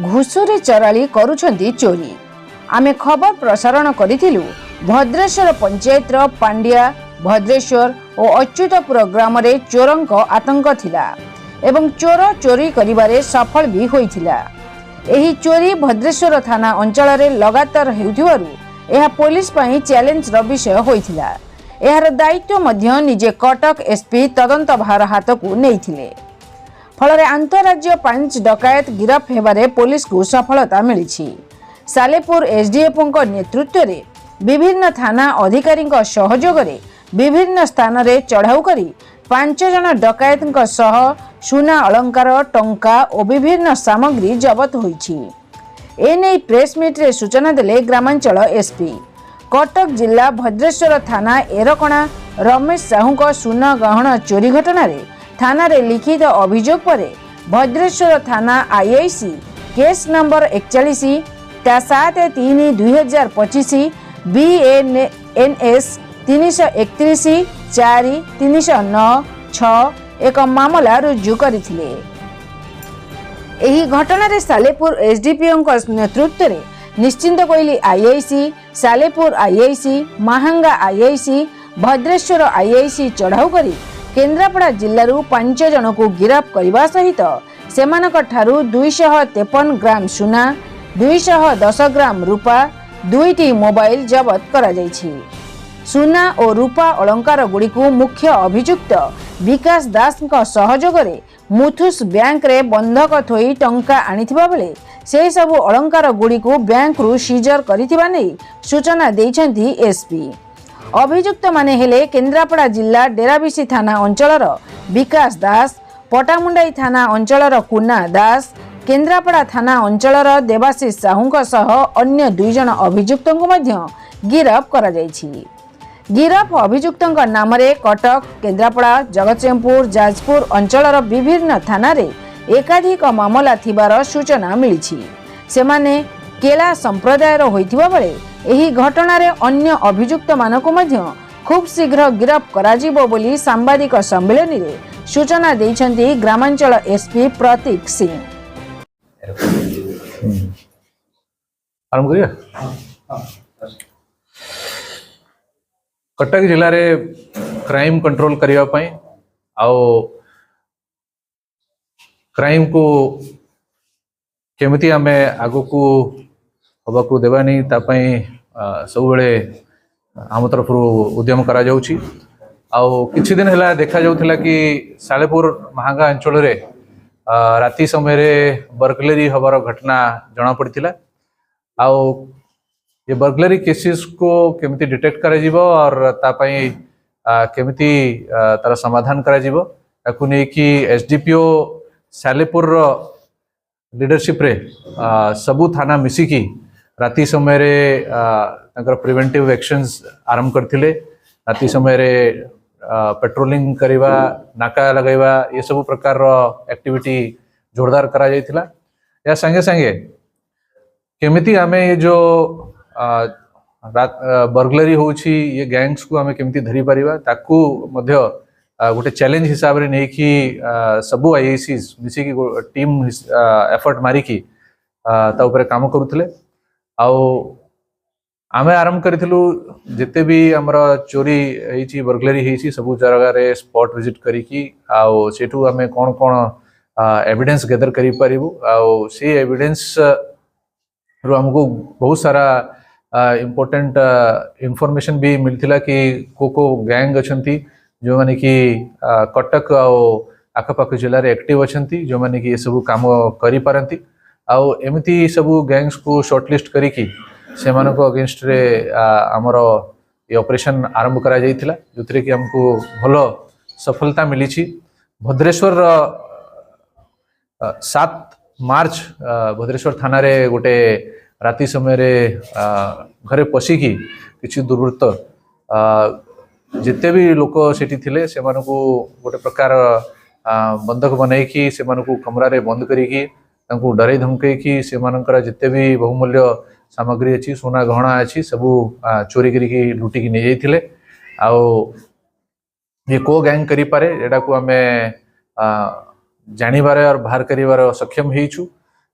घुषुरी चराली करुछंती चोरी। आमे खबर प्रसारण करिथिलु भद्रेश्वर पंचायत पांड्या भद्रेश्वर और अच्युतपुर ग्राम रे चोरंक आतंक थिला एवं चोर चोरी करिबारे सफल भी होइथिला। एही चोरी भद्रेश्वर थाना अंचल रे लगातार हेउथिबारु एहा पुलिस पई चैलेंज रो विषय होइथिला। एहार दायित्व मध्य निजे कटक एसपी तदंत भार हाथकू नेइथिले। फलरे अंतरराज्य 5 डकायत गिरफ हेबारे पुलिस को सफलता मिली। सालेपुर एसडीएफओ नेतृत्व में विभिन्न थाना अधिकारी सहयोग में विभिन्न स्थान रे चढ़ाऊ करी 5 जन डकायत सह सुना अलंकार टंका और विभिन्न सामग्री जबत होईछि। एने प्रेस मीट रे सूचना देले ग्रामांचल एसपी। कटक जिला भद्रेश्वर थाना एरकणा रमेश साहू को सुना गहना चोरी घटना रे थाना रे लिखित अभियोग पर भद्रेश्वर थाना आईआईसी केस नंबर 41/7/3/2025 BNS 331 4 309 6 एक मामला रुजु करथिले। एही घटना रे सालेपुर एसडीपीओ नेतृत्व में Nischintakoili IIC, Salepur IIC, Mahanga IIC, Bhadreswar IIC चढ़ाऊ करी केन्द्रापड़ा जिल्लारू 5 जन को गिरफ्त करने सहित सेमानक ठारू 253 ग्राम सुना, 210 ग्राम रूपा, 2टी मोबाइल जबत करा जायछि। सुना और रूपा अलंकार गुड़ी को मुख्य अभियुक्त विकास दास सहयोग रे मुथुस बैंक रे बंधक थोई टंका आनिथिबा बेले से सबु अलंकार गुड़ी को बैंक रु सीजर करिथिबा नै सूचना दैछन्ती एसपी। अभियुक्त माने हेले केन्द्रापड़ा जिला डेराबिसी थाना अंचलर विकास दास, पटामुंडाई थाना अंचलर कुना दास, केन्द्रापड़ा थाना अंचलर देवाशीष साहू सह अन्य 2 जन अभियुक्त गिरफ करा जायछि। गिरफ अभियुक्त नाम रे कटक, केन्द्रापड़ा, जगतसिंहपुर, जाजपुर अंचलर विभिन्न थाना रे एकाधिक मामला थिबार सूचना मिली। सेमाने केला संप्रदायर होइथिबा बेले एही घटना रे अन्य अभियुक्त मानकु मध्य खूब शीघ्र गिरफ कराजिबो बोली सांबादिक सम्मेलन रे सूचना दैछन्ती ग्रामांचल एसपी प्रतीक सिंह। आरंभ करिया। कटक जिले रे क्राइम कंट्रोल करिया पई आउ क्राइम को केमिति आमे आगो को हवा को देवानी तापाई सब बेले आम तरफ उद्यम करा जाउछि। आउ किछि दिन हला देखा जाउथिला कि सालेपुर महांगा अंचल रे राति समय रे बर्गलरी हबार घटना जना पड़िथिला। आउ ये बर्गलरी केसेस को केमिति डिटेक्ट करा जिवो और तापाई केमिति तार समाधान करा जिवो ताकु नै कि एसडीपीओ सालेपुर लीडरशिप रे सबु थाना मिसिकी राति समय रे प्रिवेंटिव एक्शंस आरंभ करथिले। राति समय रे पेट्रोलिंग करिवा, नाका लगाइवा ये सब प्रकार रो एक्टिविटी जोरदार करा जायथिला। या संगे संगे केमिति आमे ये जो बर्गलरी होउछि ये गैंग्स को आमे केमिति धरि परिबा ताकू मध्य गोटे चैलेंज हिसाब रे नै कि सबु आईआईसीज मिसी की टीम एफर्ट मारी की ता ऊपर काम करूथिले। आउ आमे आरंभ करिथिलु जेते भी हमरा चोरी हेछि बर्गलरी हेछि सबु जगह रे स्पॉट विजिट करी की आउ सेठू आमे कोन कोन एविडेंस गैदर करी परिबु आउ से एविडेंस रो हमको बहुत सारा इम्पोर्टेंट इंफॉर्मेशन भी मिलथिला कि को गैंग अछंती जो माने कि कटक आउ आखपाख जिले में एक्टिव अछंती जो माने कि ये सब काम करि पारंती आउ एमिति सब गैंग्स को शॉर्टलिस्ट करी कि सेमानको अगेंस्ट रे हमर ये ऑपरेशन आरंभ करा जायथिला जोथरे कि हमको भलो सफलता मिली छी। भद्रेश्वर 7 मार्च भद्रेश्वर थाना रे गोटे राति समय रे घरे पसी की किछि दुर्वृत्त जिते भी लोक सेठी थिले सेमानकु गोटे प्रकार बंधक बनाई कि सेमानकु कमरा रे बंद करी कि तांकु डरै धमकै कि सेमानकर जिते भी बहुमूल्य सामग्री अछि, सोना गहना अछि सबु चोरी करी कि लुटी कि नै जाइथिले। आउ ये को गैंग करी पारे एडा को हमें जानिबारे और बाहर करिवार सक्षम हेइछु।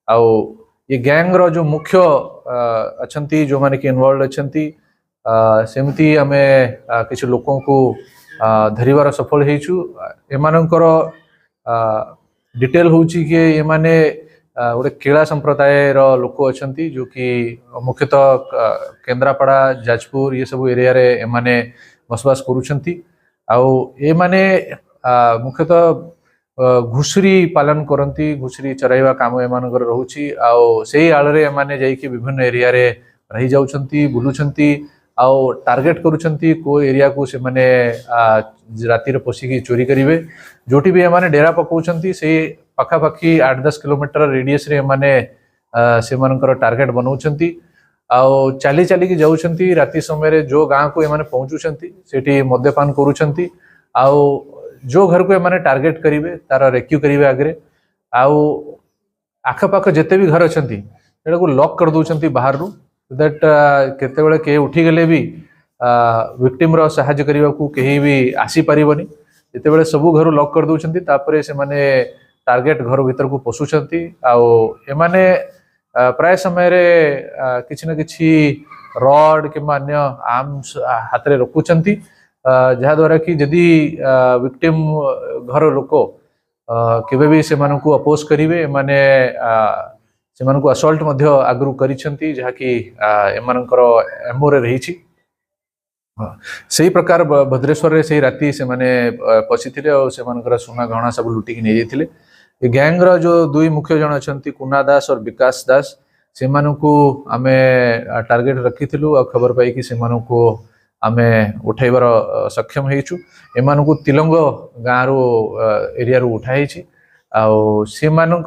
आउ ये गैंग रो जो मुख्य अछंती जो माने कि इन्वॉल्व अछंती सेमती आमे किछि लोकों को धरिवार सफल हेचु एमानकर डिटेल होउची कि ये माने गोटे केला संप्रदाय रो लोक अछंती जो कि मुख्यतः केन्द्रापड़ा जाजपुर ये सब एरिया रे एमाने बसवास करूछंती आउ ए माने मुख्यतः घुसुरी पालन करती घुसुरी चराइवा काम एमानकर रहउची आउ सेही आळरे एमाने जाईकी विभिन्न एरिया रे रही जाउछंती बुलुछंती आउ टार्गेट करूछंती को एरिया को से माने राति रे पसिकी चोरी करिवे जोटी भी एमाने डेरा पकाउछंती सेही पाखापाखी 8-10 किलोमीटर रेडियस रे एमाने से मानकर टार्गेट बनाउछंती आउ चाली चाली की जाउछंती राति समय रे जो गां को एमाने पहुंचुछंती सेठी मद्यपान करूछंती आउ जो घर को एमाने टार्गेट करिवे तार रेक्यू करिवे आगरे आउ आखपाख जेते भी घर अछंती एटा को लॉक कर दोछंती बाहर रु दैट केते बेले के उठी गेले भी विक्टिम रो सहायता करिवा को केही भी आसी परिबनी जेते बेले सब घर लॉक कर दोछंती तापरे से माने टार्गेट घर भीतर को पसुछंती आउ एमाने प्राय समय रे किछि न किछि रॉड कि अन्य आर्म्स हाथ रे रखुछंती जहा द्वारा कि यदि विक्टिम घर लोक केबे भी से मानकु अपोज करिवे माने से मानकु असॉल्ट मध्य आगरु करिसंती जहा कि एमानकर एमओ रे रहिछि सेही प्रकार भद्रेश्वर रे सेही राति से माने पसिथिले और से मानकर सोना गहना सब लुटी कि नै जेथिले ए गैंग रो जो दुई मुख्य जन अछंती कुना दास और विकास दास से मानकु आमे टार्गेट रखिथिलु और खबर पाई कि से मानकु आमे उठाइबार सक्षम हेचु एमानकु तिलंग गाँव एरिया रू उठाई से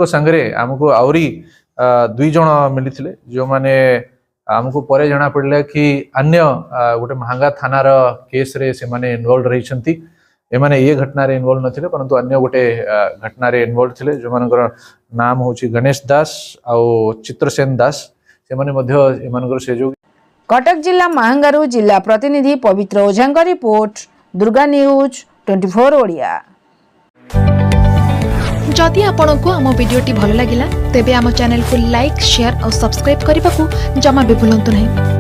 संगरे आमको आउरी 2 जन मिली जो माने आमको परे जना पड़ला कि अन्य गोटे महांगा थानार केस रे से माने इन्वॉल्व रही एमाने ये घटना रे इन्वॉल्व नथिले परंतु अन्य गोटे घटना रे इन्वॉल्व थिले जो मानकर नाम होची गणेश दास और चित्रसेन दास से माने मध्य एमानकर सहयोग। कटक जिला महांगारू जिला प्रतिनिधि पवित्र ओझा रिपोर्ट दुर्गा न्यूज 24 ओडिया। जदि आपंक आम भिडी भल लगा तेब आम चैनल को लाइक शेयर और सब्सक्राइब करने को जमा भी भूलु नहीं।